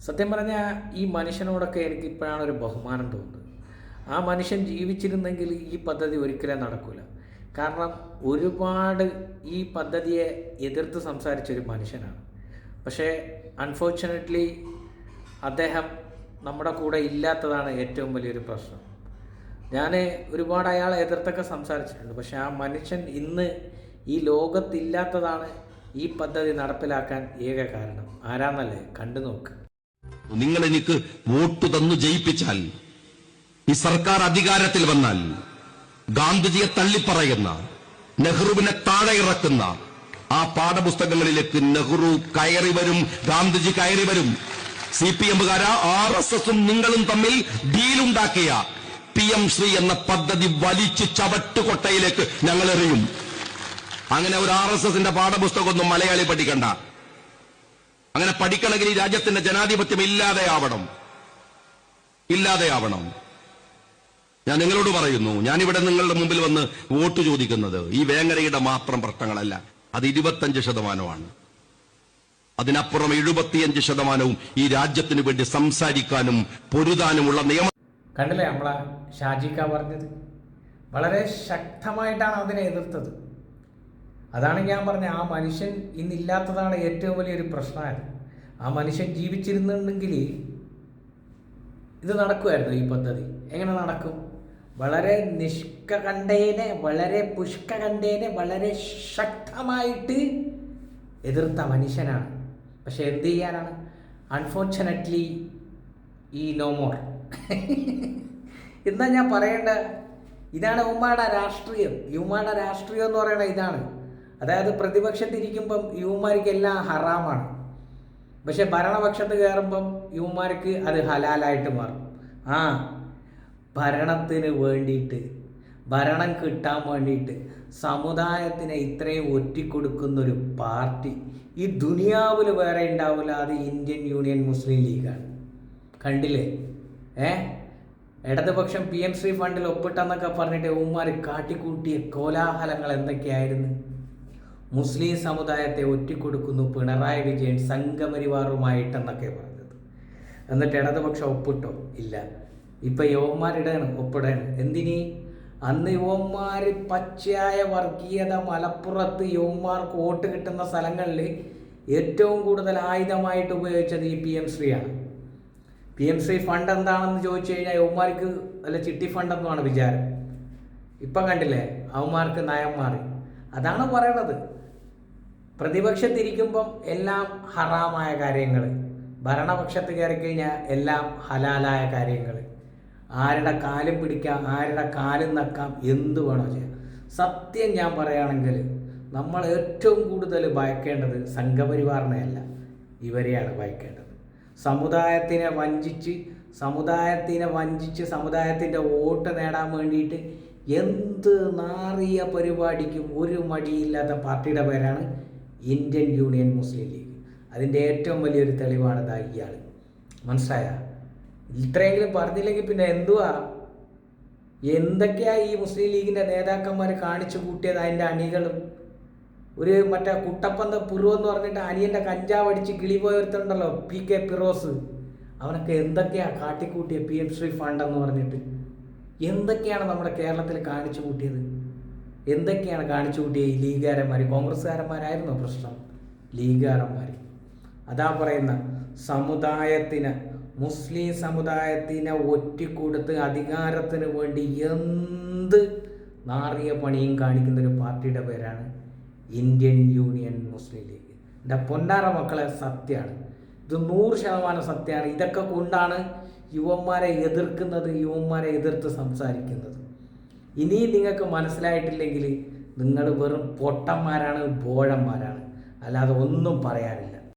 സത്യം പറഞ്ഞാൽ ഈ മനുഷ്യനോടൊക്കെ എനിക്ക് ഇപ്പോഴാണ് ഒരു ബഹുമാനം തോന്നുന്നത്. ആ മനുഷ്യൻ ജീവിച്ചിരുന്നെങ്കിൽ ഈ പദ്ധതി ഒരിക്കലും നടക്കില്ല. കാരണം ഒരുപാട് ഈ പദ്ധതിയെ എതിർത്ത് സംസാരിച്ചൊരു മനുഷ്യനാണ്. പക്ഷേ അൺഫോർച്യുനേറ്റ്ലി അദ്ദേഹം നമ്മുടെ കൂടെ ഇല്ലാത്തതാണ് ഏറ്റവും വലിയൊരു പ്രശ്നം. ഞാൻ ഒരുപാട് അയാളെ എതിർത്തൊക്കെ സംസാരിച്ചിട്ടുണ്ട്. പക്ഷേ ആ മനുഷ്യൻ ഇന്ന് ഈ ലോകത്തില്ലാത്തതാണ് ഈ പദ്ധതി നടപ്പിലാക്കാൻ ഏക കാരണം. ആരാന്നല്ലേ കണ്ടു നോക്ക്. നിങ്ങൾ എനിക്ക് വോട്ട് തന്നു ജയിപ്പിച്ചാൽ, ഈ സർക്കാർ അധികാരത്തിൽ വന്നാൽ ഗാന്ധിജിയെ തള്ളിപ്പറയുന്ന, നെഹ്റുവിനെ താഴെ ഇറക്കുന്ന ആ പാഠപുസ്തകങ്ങളിലേക്ക് നെഹ്റു കയറി വരും, ഗാന്ധിജി കയറി വരും. CPM-കാരാ RSSും നിങ്ങളും തമ്മിൽ ഡീലുണ്ടാക്കിയ PM ശ്രീ എന്ന പദ്ധതി വലിച്ചു ചവട്ടുകൊട്ടയിലേക്ക് ഞങ്ങൾ എറിയും. അങ്ങനെ ഒരു RSSന്റെ പാഠപുസ്തകമൊന്നും മലയാളി പഠിക്കണ്ട. അങ്ങനെ പഠിക്കണമെങ്കിൽ ഈ രാജ്യത്തിന്റെ ജനാധിപത്യം ഇല്ലാതെയാവണം. ഞാൻ നിങ്ങളോട് പറയുന്നു, ഞാനിവിടെ നിങ്ങളുടെ മുമ്പിൽ വന്ന് വോട്ട് ചോദിക്കുന്നത് ഈ വേങ്ങരയുടെ മാത്രം പ്രശ്നങ്ങളല്ല. അത് 25%. അതിനപ്പുറം 75% ഈ രാജ്യത്തിന് വേണ്ടി സംസാരിക്കാനും പൊരുതാനുമുള്ള നിയമം. കണ്ടില്ലേ നമ്മളെ ഷാജിക്ക പറഞ്ഞത്? വളരെ ശക്തമായിട്ടാണ് അതിനെ എതിർത്തത്. അതാണ് ഞാൻ പറഞ്ഞത്, ആ മനുഷ്യൻ ഇന്നില്ലാത്തതാണ് ഏറ്റവും വലിയൊരു പ്രശ്നമായത്. ആ മനുഷ്യൻ ജീവിച്ചിരുന്നുണ്ടെങ്കിൽ ഇത് നടക്കുമായിരുന്നു. ഈ പദ്ധതി എങ്ങനെ നടക്കും? വളരെ നിഷ്കണ്ഠേനെ, വളരെ പുഷ്കണ്ഠേനെ, വളരെ ശക്തമായിട്ട് എതിർത്ത മനുഷ്യനാണ്. പക്ഷെ എന്ത് ചെയ്യാനാണ്? അൺഫോർച്ചുനേറ്റ്ലി ഈ നോ മോർ. എന്താ ഞാൻ പറയേണ്ട? ഇതാണ് യുവമാരുടെ രാഷ്ട്രീയം. യുവമാരുടെ രാഷ്ട്രീയം എന്ന് പറയുന്നത് ഇതാണ്. അതായത് പ്രതിപക്ഷത്തിരിക്കുമ്പം യുവമാർക്ക് എല്ലാം ഹറാമാണ്. പക്ഷെ ഭരണപക്ഷത്ത് കയറുമ്പം യുവമാർക്ക് അത് ഹലാലായിട്ട് മാറും. ഭരണത്തിന് വേണ്ടിയിട്ട്, ഭരണം കിട്ടാൻ വേണ്ടിയിട്ട് സമുദായത്തിനെ ഇത്രയും ഒറ്റിക്കൊടുക്കുന്നൊരു പാർട്ടി ഈ ദുനിയാവിൽ വേറെ ഉണ്ടാവില്ല. അത് ഇന്ത്യൻ യൂണിയൻ മുസ്ലിം ലീഗാണ്. കണ്ടില്ലേ? ഇടതുപക്ഷം PM ശ്രീ ഫണ്ടിൽ ഒപ്പിട്ടെന്നൊക്കെ പറഞ്ഞിട്ട് ഉമ്മാർ കാട്ടിക്കൂട്ടിയ കോലാഹലങ്ങൾ എന്തൊക്കെയായിരുന്നു? മുസ്ലിം സമുദായത്തെ ഒറ്റിക്കൊടുക്കുന്നു പിണറായി വിജയൻ സംഘപരിവാറുമായിട്ടെന്നൊക്കെ പറഞ്ഞത്. എന്നിട്ട് ഇടതുപക്ഷം ഒപ്പിട്ടോ? ഇല്ല. ഇപ്പം യുവന്മാരിടാണ്, ഒപ്പിടാണ്. എന്തിനി? അന്ന് യുവന്മാർ പച്ചയായ വർഗീയത, മലപ്പുറത്ത് യുവന്മാർക്ക് വോട്ട് കിട്ടുന്ന സ്ഥലങ്ങളിൽ ഏറ്റവും കൂടുതൽ ആയുധമായിട്ട് ഉപയോഗിച്ചത് ഈ PM ശ്രീയാണ്. PM ശ്രീ ഫണ്ട് എന്താണെന്ന് ചോദിച്ചു കഴിഞ്ഞാൽ യുവന്മാർക്ക് അല്ല ചിട്ടി ഫണ്ടെന്നുമാണ് വിചാരം. ഇപ്പം കണ്ടില്ലേ, അവന്മാർക്ക് നയം മാറി. അതാണ് പറയണത്. പ്രതിപക്ഷത്തിരിക്കുമ്പം എല്ലാം ഹറാമായ കാര്യങ്ങൾ, ഭരണപക്ഷത്ത് കയറി കഴിഞ്ഞാൽ എല്ലാം ഹലാലായ കാര്യങ്ങൾ. ആരുടെ കാലും പിടിക്കാം, ആരുടെ കാലും നക്കാം, എന്ത് വേണോ ചെയ്യാം. സത്യം ഞാൻ പറയുകയാണെങ്കിൽ നമ്മൾ ഏറ്റവും കൂടുതൽ ഭയക്കേണ്ടത് സംഘപരിവാറിനെയല്ല, ഇവരെയാണ് ഭയക്കേണ്ടത്. സമുദായത്തിനെ വഞ്ചിച്ച് സമുദായത്തിൻ്റെ വോട്ട് നേടാൻ വേണ്ടിയിട്ട് എന്ത് നാറിയ പരിപാടിക്കും ഒരു മടിയില്ലാത്ത പാർട്ടിയുടെ പേരാണ് ഇന്ത്യൻ യൂണിയൻ മുസ്ലിം ലീഗ്. അതിൻ്റെ ഏറ്റവും വലിയൊരു തെളിവാണ് ഇയാൾ. മനസ്സിലായ? ഇത്രയെങ്കിലും പറഞ്ഞില്ലെങ്കിൽ പിന്നെ എന്തൊക്കെയാണ് ഈ മുസ്ലിം ലീഗിൻ്റെ നേതാക്കന്മാർ കാണിച്ചു കൂട്ടിയത്? അതിൻ്റെ അണികളും ഒരു മറ്റേ കുട്ടപ്പന്ത പുരുവെന്ന് പറഞ്ഞിട്ട് അനിയൻ്റെ കഞ്ചാവ് അടിച്ച് കിളി പോയവരുത്തുണ്ടല്ലോ, PK ഫിറോസ്. അവനൊക്കെ എന്തൊക്കെയാണ് കാട്ടിക്കൂട്ടിയ PM ശ്രീ ഫണ്ട് എന്ന് പറഞ്ഞിട്ട്? എന്തൊക്കെയാണ് നമ്മുടെ കേരളത്തിൽ കാണിച്ചു കൂട്ടിയത്? എന്തൊക്കെയാണ് കാണിച്ചു കൂട്ടിയ ഈ ലീഗുകാരന്മാർ? കോൺഗ്രസ്സുകാരന്മാരായിരുന്നോ പ്രശ്നം? ലീഗുകാരന്മാർ. അതാ പറയുന്ന സമുദായത്തിന്, മുസ്ലിം സമുദായത്തിനെ ഒറ്റിക്കൊടുത്ത് അധികാരത്തിന് വേണ്ടി എന്ത് നാറിയ പണിയും കാണിക്കുന്നൊരു പാർട്ടിയുടെ പേരാണ് ഇന്ത്യൻ യൂണിയൻ മുസ്ലിം ലീഗ്. എൻ്റെ പൊന്നാറ മക്കളെ, സത്യമാണ് ഇത്, 100% സത്യമാണ്. ഇതൊക്കെ കൊണ്ടാണ് യുവന്മാരെ എതിർക്കുന്നത്, യുവന്മാരെ എതിർത്ത് സംസാരിക്കുന്നത്. ഇനിയും നിങ്ങൾക്ക് മനസ്സിലായിട്ടില്ലെങ്കിൽ നിങ്ങൾ വെറും പൊട്ടന്മാരാണ്, ബോഴന്മാരാണ്, അല്ലാതെ ഒന്നും പറയാനില്ല.